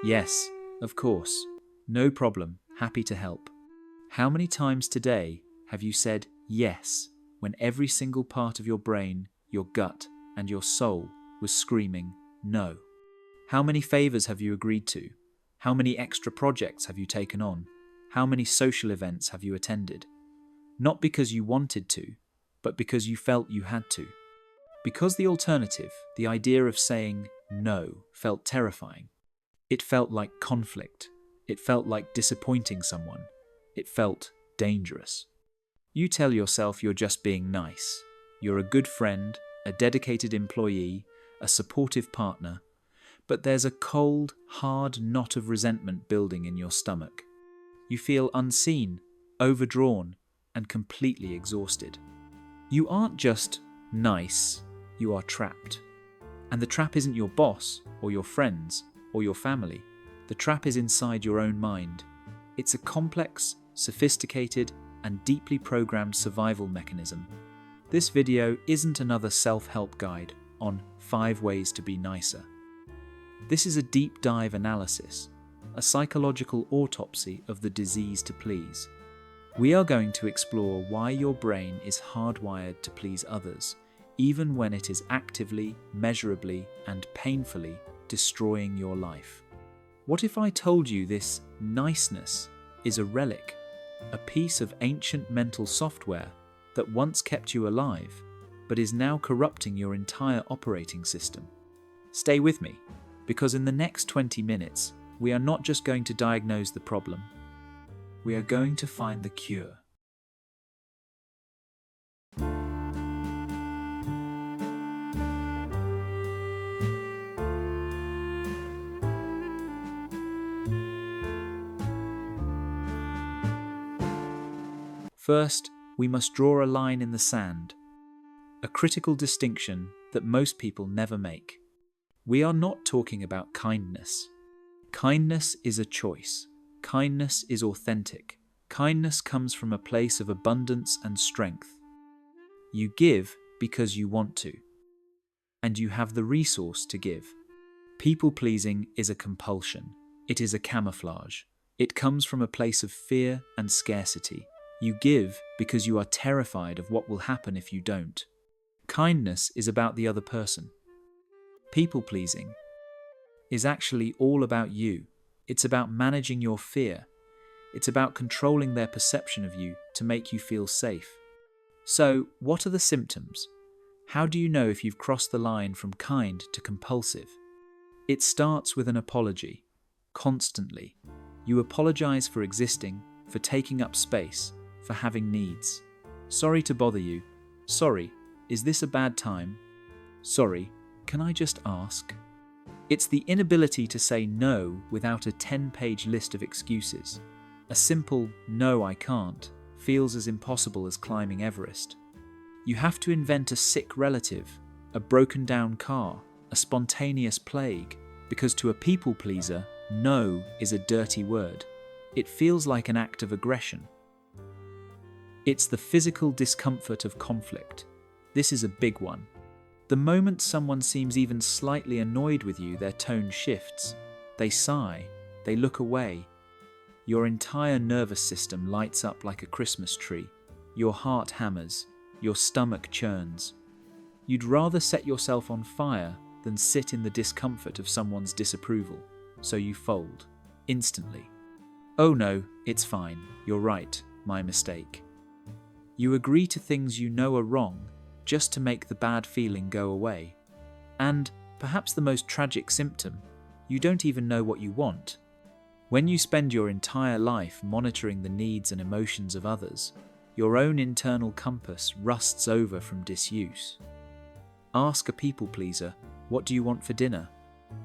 Yes, of course. No problem. Happy to help. How many times today have you said yes when every single part of your brain, your gut, and your soul was screaming no? How many favors have you agreed to? How many extra projects have you taken on? How many social events have you attended? Not because you wanted to, but because you felt you had to. Because the alternative, the idea of saying no, felt terrifying. It felt like conflict. It felt like disappointing someone. It felt dangerous. You tell yourself you're just being nice. You're a good friend, a dedicated employee, a supportive partner, but there's a cold, hard knot of resentment building in your stomach. You feel unseen, overdrawn, and completely exhausted. You aren't just nice, you are trapped. And the trap isn't your boss, or your friends, or your family. The trap is inside your own mind. It's a complex, sophisticated, and deeply programmed survival mechanism. This video isn't another self-help guide on 5 ways to be nicer. This is a deep dive analysis, a psychological autopsy of the disease to please. We are going to explore why your brain is hardwired to please others, even when it is actively, measurably, and painfully destroying your life. What if I told you this niceness is a relic, a piece of ancient mental software that once kept you alive, but is now corrupting your entire operating system? Stay with me, because in the next 20 minutes, we are not just going to diagnose the problem, we are going to find the cure. First, we must draw a line in the sand, a critical distinction that most people never make. We are not talking about kindness. Kindness is a choice. Kindness is authentic. Kindness comes from a place of abundance and strength. You give because you want to, and you have the resource to give. People-pleasing is a compulsion. It is a camouflage. It comes from a place of fear and scarcity. You give because you are terrified of what will happen if you don't. Kindness is about the other person. People-pleasing is actually all about you. It's about managing your fear. It's about controlling their perception of you to make you feel safe. So, what are the symptoms? How do you know if you've crossed the line from kind to compulsive? It starts with an apology. Constantly. You apologize for existing, for taking up space, for having needs. Sorry to bother you. Sorry, is this a bad time? Sorry, can I just ask? It's the inability to say no without a 10-page list of excuses. A simple "no, I can't" feels as impossible as climbing Everest. You have to invent a sick relative, a broken-down car, a spontaneous plague, because to a people-pleaser, no is a dirty word. It feels like an act of aggression. It's the physical discomfort of conflict. This is a big one. The moment someone seems even slightly annoyed with you, their tone shifts. They sigh. They look away. Your entire nervous system lights up like a Christmas tree. Your heart hammers. Your stomach churns. You'd rather set yourself on fire than sit in the discomfort of someone's disapproval. So you fold. Instantly. Oh no, it's fine. You're right. My mistake. You agree to things you know are wrong just to make the bad feeling go away. And, perhaps the most tragic symptom, you don't even know what you want. When you spend your entire life monitoring the needs and emotions of others, your own internal compass rusts over from disuse. Ask a people-pleaser, "What do you want for dinner?"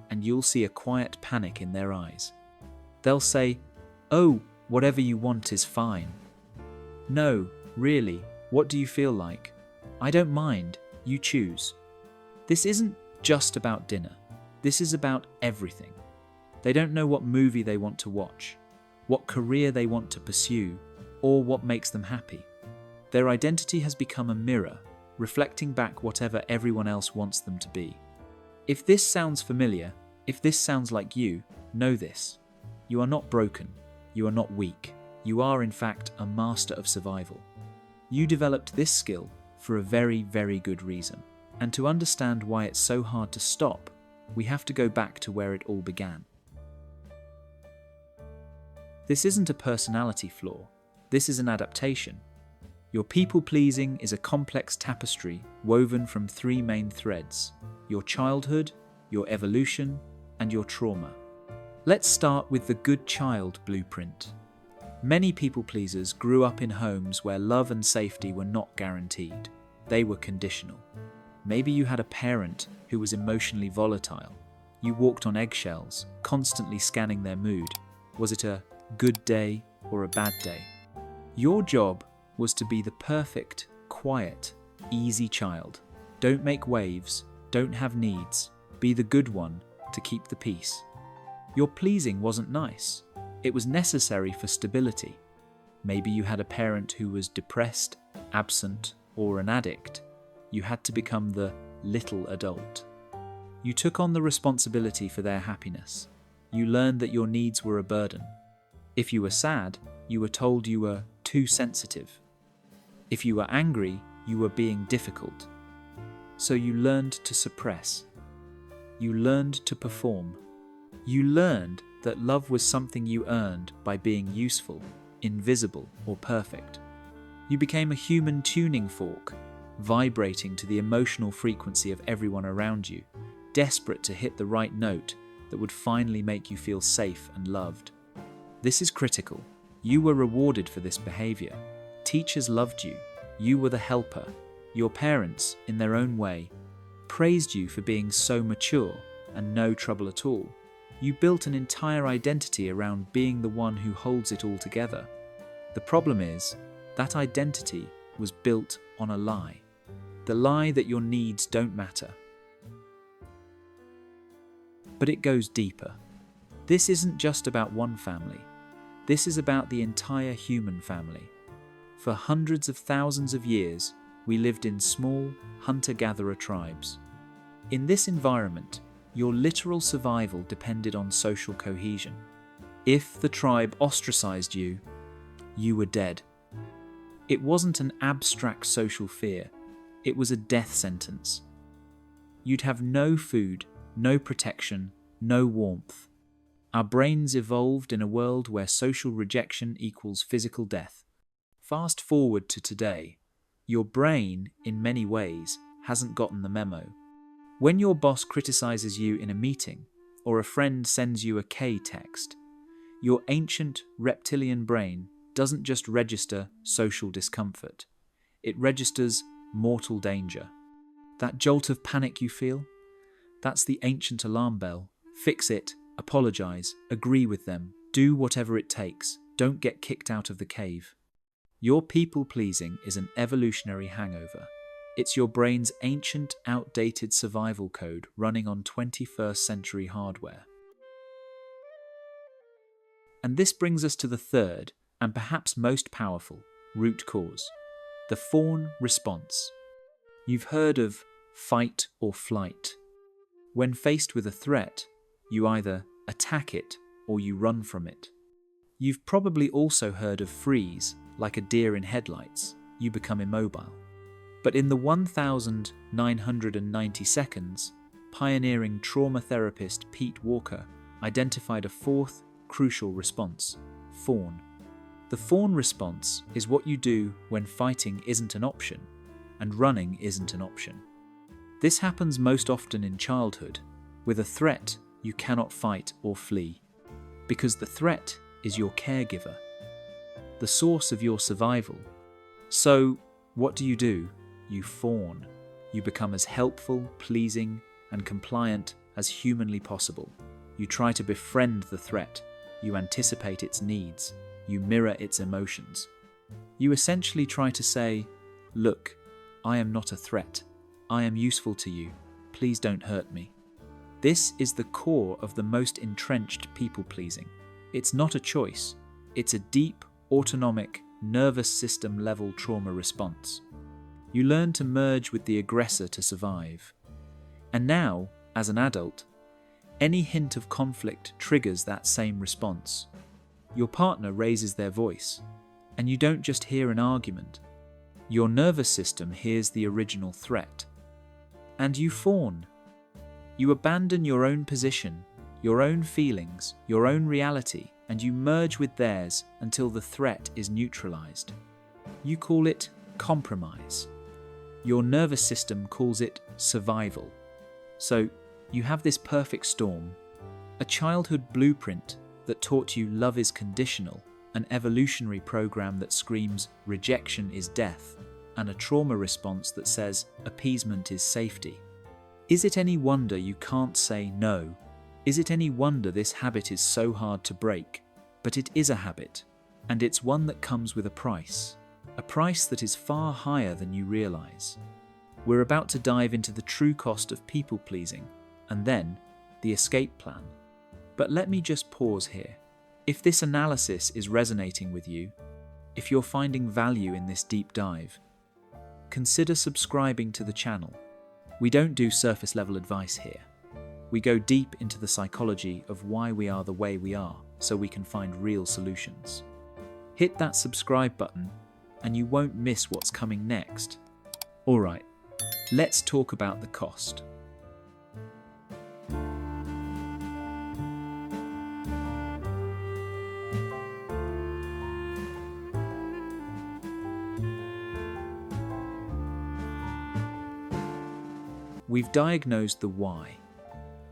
and you'll see a quiet panic in their eyes. They'll say, "Oh, whatever you want is fine." No, really, what do you feel like? I don't mind, you choose. This isn't just about dinner. This is about everything. They don't know what movie they want to watch, what career they want to pursue, or what makes them happy. Their identity has become a mirror, reflecting back whatever everyone else wants them to be. If this sounds familiar, If this sounds like you, know this. You are not broken. You are not weak. You are, in fact, a master of survival. You developed this skill for a very, very good reason. And to understand why it's so hard to stop, we have to go back to where it all began. This isn't a personality flaw. This is an adaptation. Your people-pleasing is a complex tapestry woven from three main threads: your childhood, your evolution, and your trauma. Let's start with the good child blueprint. Many people-pleasers grew up in homes where love and safety were not guaranteed. They were conditional. Maybe you had a parent who was emotionally volatile. You walked on eggshells, constantly scanning their mood. Was it a good day or a bad day? Your job was to be the perfect, quiet, easy child. Don't make waves, don't have needs, be the good one to keep the peace. Your pleasing wasn't nice. It was necessary for stability. Maybe you had a parent who was depressed, absent, or an addict. You had to become the little adult. You took on the responsibility for their happiness. You learned that your needs were a burden. If you were sad, you were told you were too sensitive. If you were angry, you were being difficult. So you learned to suppress. You learned to perform. You learned that love was something you earned by being useful, invisible, or perfect. You became a human tuning fork, vibrating to the emotional frequency of everyone around you, desperate to hit the right note that would finally make you feel safe and loved. This is critical. You were rewarded for this behavior. Teachers loved you. You were the helper. Your parents, in their own way, praised you for being so mature and no trouble at all. You built an entire identity around being the one who holds it all together. The problem is, that identity was built on a lie. The lie that your needs don't matter. But it goes deeper. This isn't just about one family. This is about the entire human family. For hundreds of thousands of years, we lived in small, hunter-gatherer tribes. In this environment, your literal survival depended on social cohesion. If the tribe ostracized you, you were dead. It wasn't an abstract social fear. It was a death sentence. You'd have no food, no protection, no warmth. Our brains evolved in a world where social rejection equals physical death. Fast forward to today. Your brain, in many ways, hasn't gotten the memo. When your boss criticizes you in a meeting, or a friend sends you a K text, your ancient reptilian brain doesn't just register social discomfort. It registers mortal danger. That jolt of panic you feel? That's the ancient alarm bell. Fix it, apologize, agree with them, do whatever it takes. Don't get kicked out of the cave. Your people-pleasing is an evolutionary hangover. It's your brain's ancient, outdated survival code running on 21st century hardware. And this brings us to the third, and perhaps most powerful, root cause: the fawn response. You've heard of fight or flight. When faced with a threat, you either attack it or you run from it. You've probably also heard of freeze, like a deer in headlights. You become immobile. But in the 1,990 seconds, pioneering trauma therapist Pete Walker identified a fourth crucial response: fawn. The fawn response is what you do when fighting isn't an option and running isn't an option. This happens most often in childhood. With a threat, you cannot fight or flee, because the threat is your caregiver, the source of your survival. So, what do? You fawn. You become as helpful, pleasing, and compliant as humanly possible. You try to befriend the threat. You anticipate its needs. You mirror its emotions. You essentially try to say, "Look, I am not a threat. I am useful to you. Please don't hurt me." This is the core of the most entrenched people-pleasing. It's not a choice. It's a deep, autonomic, nervous system level trauma response. You learn to merge with the aggressor to survive. And now, as an adult, Any hint of conflict triggers that same response. Your partner raises their voice, and you don't just hear an argument. Your nervous system hears the original threat. And you fawn. You abandon your own position, your own feelings, your own reality, and you merge with theirs until the threat is neutralized. You call it compromise. Your nervous system calls it survival. So, you have this perfect storm, a childhood blueprint that taught you love is conditional, an evolutionary program that screams rejection is death, and a trauma response that says appeasement is safety. Is it any wonder you can't say no? Is it any wonder this habit is so hard to break? But it is a habit, and it's one that comes with a price that is far higher than you realize. We're about to dive into the true cost of people-pleasing, and then the escape plan. But let me just pause here. If this analysis is resonating with you, if you're finding value in this deep dive, consider subscribing to the channel. We don't do surface-level advice here. We go deep into the psychology of why we are the way we are, so we can find real solutions. Hit that subscribe button, and you won't miss what's coming next. Alright, let's talk about the cost. We've diagnosed the why.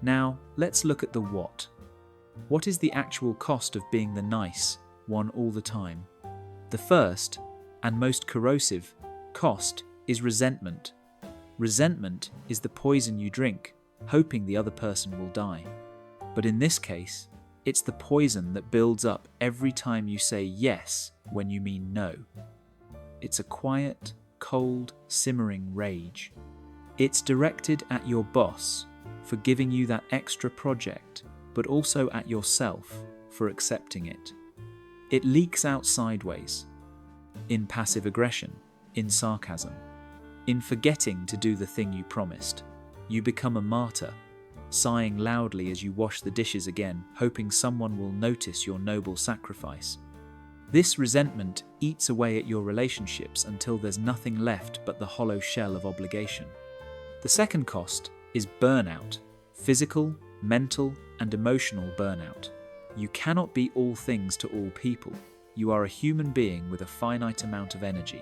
Now, let's look at the what. What is the actual cost of being the nice one all the time? The first, and most corrosive, cost is resentment. Resentment is the poison you drink, hoping the other person will die. But in this case, it's the poison that builds up every time you say yes when you mean no. It's a quiet, cold, simmering rage. It's directed at your boss for giving you that extra project, but also at yourself for accepting it. It leaks out sideways, in passive aggression, in sarcasm, in forgetting to do the thing you promised. You become a martyr, sighing loudly as you wash the dishes again, hoping someone will notice your noble sacrifice. This resentment eats away at your relationships until there's nothing left but the hollow shell of obligation. The second cost is burnout, physical, mental, and emotional burnout. You cannot be all things to all people. You are a human being with a finite amount of energy.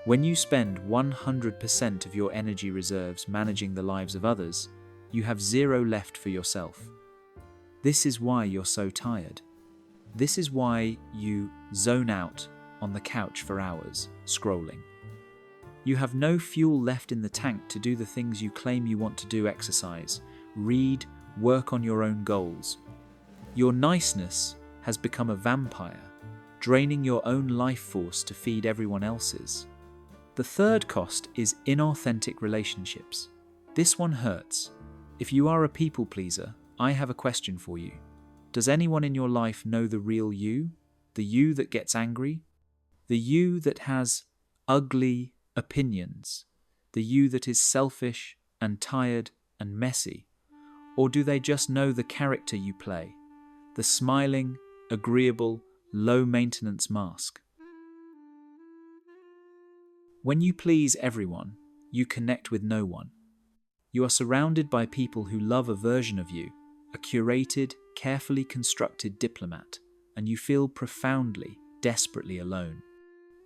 When you spend 100% of your energy reserves managing the lives of others, you have zero left for yourself. This is why you're so tired. This is why you zone out on the couch for hours, scrolling. You have no fuel left in the tank to do the things you claim you want to do: exercise, read, work on your own goals. Your niceness has become a vampire, draining your own life force to feed everyone else's. The third cost is inauthentic relationships. This one hurts. If you are a people pleaser, I have a question for you. Does anyone in your life know the real you? The you that gets angry? The you that has ugly opinions? The you that is selfish and tired and messy? Or do they just know the character you play? The smiling, agreeable, low-maintenance mask? When you please everyone, you connect with no one. You are surrounded by people who love a version of you, a curated, carefully constructed diplomat, and you feel profoundly, desperately alone.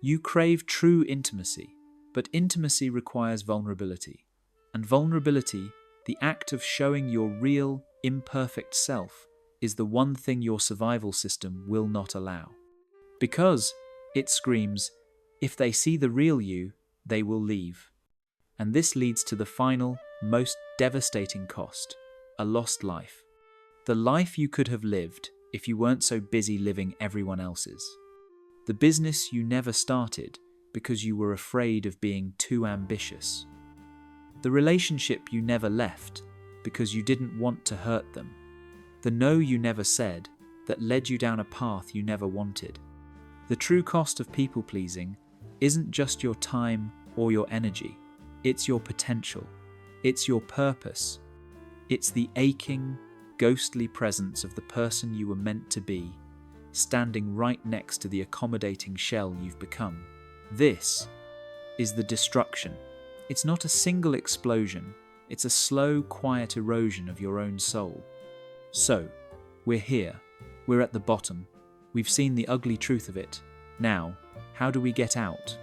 You crave true intimacy, but intimacy requires vulnerability. And vulnerability, the act of showing your real, imperfect self, is the one thing your survival system will not allow. Because, it screams, if they see the real you, they will leave. And this leads to the final, most devastating cost: a lost life. The life you could have lived if you weren't so busy living everyone else's. The business you never started because you were afraid of being too ambitious. The relationship you never left because you didn't want to hurt them. The no you never said that led you down a path you never wanted. The true cost of people-pleasing isn't just your time or your energy. It's your potential. It's your purpose. It's the aching, ghostly presence of the person you were meant to be, standing right next to the accommodating shell you've become. This is the destruction. It's not a single explosion, it's a slow, quiet erosion of your own soul. So, we're here. We're at the bottom. We've seen the ugly truth of it. Now, how do we get out?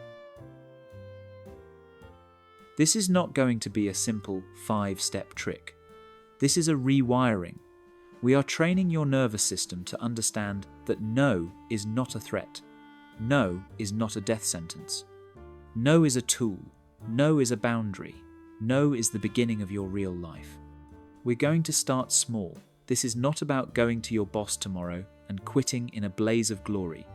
This is not going to be a simple 5-step trick. This is a rewiring. We are training your nervous system to understand that no is not a threat. No is not a death sentence. No is a tool. No is a boundary. No is the beginning of your real life. We're going to start small. This is not about going to your boss tomorrow and quitting in a blaze of glory.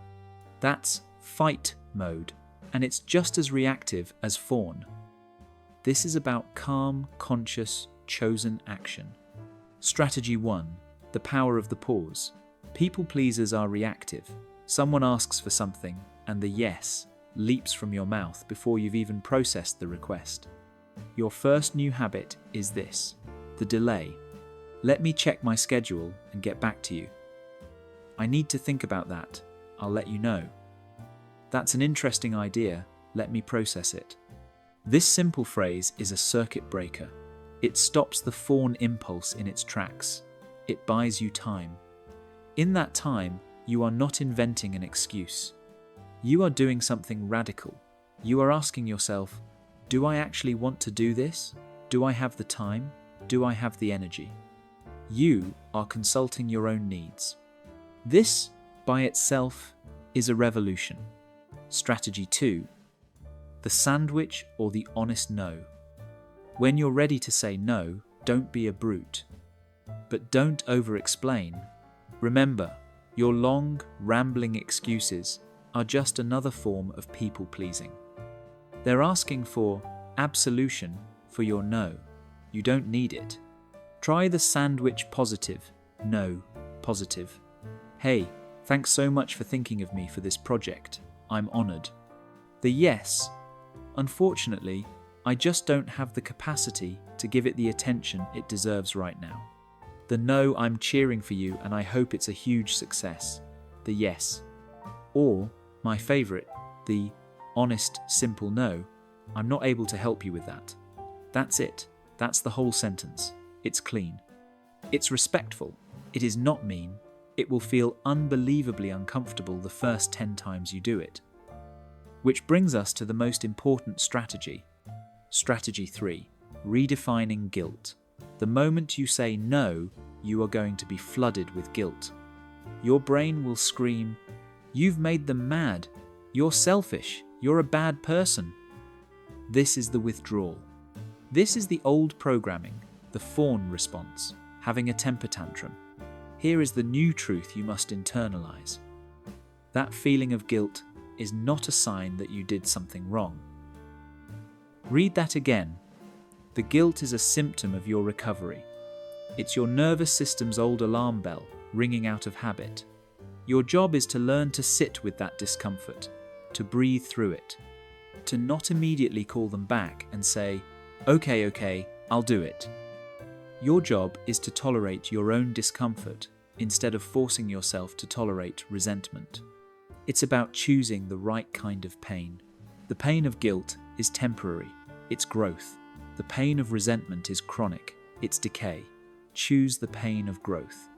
That's fight mode, and it's just as reactive as fawn. This is about calm, conscious, chosen action. Strategy 1. The power of the pause. People pleasers are reactive. Someone asks for something, and the yes leaps from your mouth before you've even processed the request. Your first new habit is this: the delay. Let me check my schedule and get back to you. I need to think about that. I'll let you know. That's an interesting idea. Let me process it. This simple phrase is a circuit breaker. It stops the fawn impulse in its tracks. It buys you time. In that time, you are not inventing an excuse. You are doing something radical. You are asking yourself, do I actually want to do this? Do I have the time? Do I have the energy? You are consulting your own needs. This, by itself, is a revolution. Strategy 2. The sandwich or the honest no. When you're ready to say no, don't be a brute. But don't over-explain. Remember, your long, rambling excuses are just another form of people-pleasing. They're asking for absolution for your no. You don't need it. Try the sandwich positive, no positive. Hey, thanks so much for thinking of me for this project. I'm honored. The yes. Unfortunately, I just don't have the capacity to give it the attention it deserves right now. The no, I'm cheering for you and I hope it's a huge success. The yes. Or, my favorite, the honest, simple no, I'm not able to help you with that. That's it. That's the whole sentence. It's clean. It's respectful. It is not mean. It will feel unbelievably uncomfortable the first 10 times you do it. Which brings us to the most important strategy. Strategy 3. Redefining guilt. The moment you say no, you are going to be flooded with guilt. Your brain will scream, "You've made them mad. You're selfish. You're a bad person." This is the withdrawal. This is the old programming, the fawn response, having a temper tantrum. Here is the new truth you must internalize. That feeling of guilt is not a sign that you did something wrong. Read that again. The guilt is a symptom of your recovery. It's your nervous system's old alarm bell ringing out of habit. Your job is to learn to sit with that discomfort, to breathe through it, to not immediately call them back and say, okay, I'll do it. Your job is to tolerate your own discomfort instead of forcing yourself to tolerate resentment. It's about choosing the right kind of pain. The pain of guilt is temporary. It's growth. The pain of resentment is chronic. It's decay. Choose the pain of growth.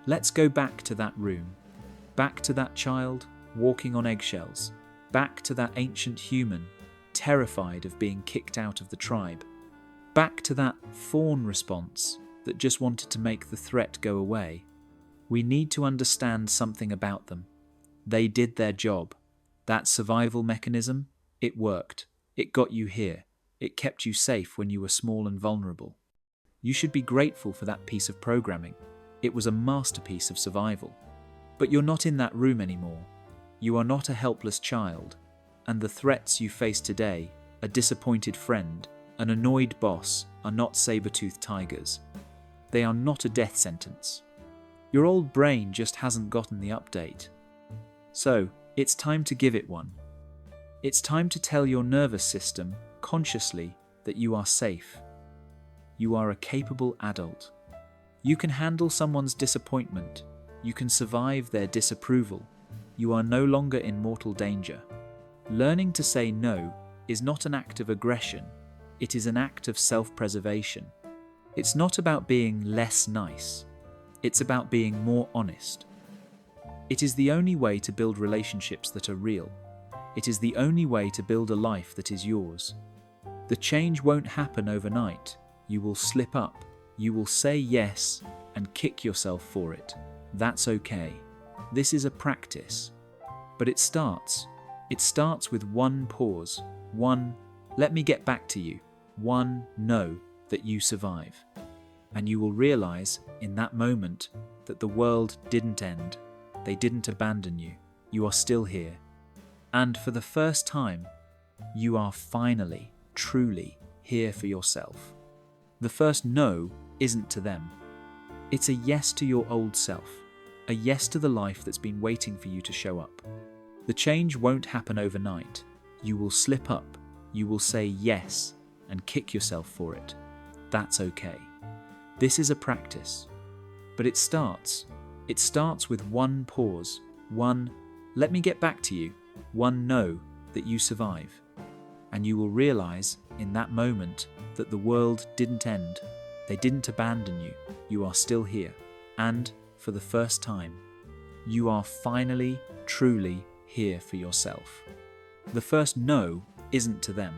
Let's go back to that room. Back to that child walking on eggshells. Back to that ancient human terrified of being kicked out of the tribe. Back to that fawn response that just wanted to make the threat go away. We need to understand something about them. They did their job. That survival mechanism, it worked. It got you here. It kept you safe when you were small and vulnerable. You should be grateful for that piece of programming. It was a masterpiece of survival. But you're not in that room anymore. You are not a helpless child. And the threats you face today, a disappointed friend, an annoyed boss, are not saber-toothed tigers. They are not a death sentence. Your old brain just hasn't gotten the update. So, it's time to give it one. It's time to tell your nervous system, consciously, that you are safe. You are a capable adult. You can handle someone's disappointment. You can survive their disapproval. You are no longer in mortal danger. Learning to say no is not an act of aggression. It is an act of self-preservation. It's not about being less nice. It's about being more honest. It is the only way to build relationships that are real. It is the only way to build a life that is yours. The change won't happen overnight. You will slip up. You will say yes and kick yourself for it. That's okay. This is a practice. But it starts with one pause, one "let me get back to you," one "know that you survive." And you will realize in that moment that the world didn't end. They didn't abandon you. You are still here. And for the first time, you are finally, truly here for yourself. The first no isn't to them. It's a yes to your old self, a yes to the life that's been waiting for you to show up. The change won't happen overnight. You will slip up. You will say yes and kick yourself for it. That's okay. This is a practice. But it starts with one pause, one "let me get back to you," one "know that you survive." And you will realize in that moment that the world didn't end. They didn't abandon you. You are still here. And for the first time, you are finally, truly here for yourself. The first no isn't to them.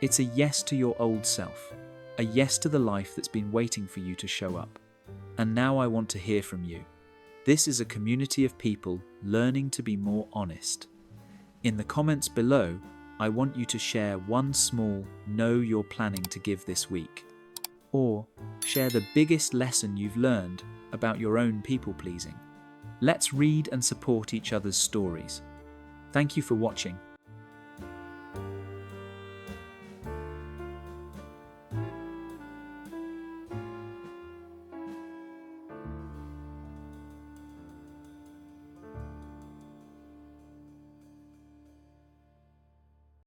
It's a yes to your old self, a yes to the life that's been waiting for you to show up. And now I want to hear from you. This is a community of people learning to be more honest. In the comments below, I want you to share one small no you're planning to give this week. Or share the biggest lesson you've learned about your own people-pleasing. Let's read and support each other's stories. Thank you for watching.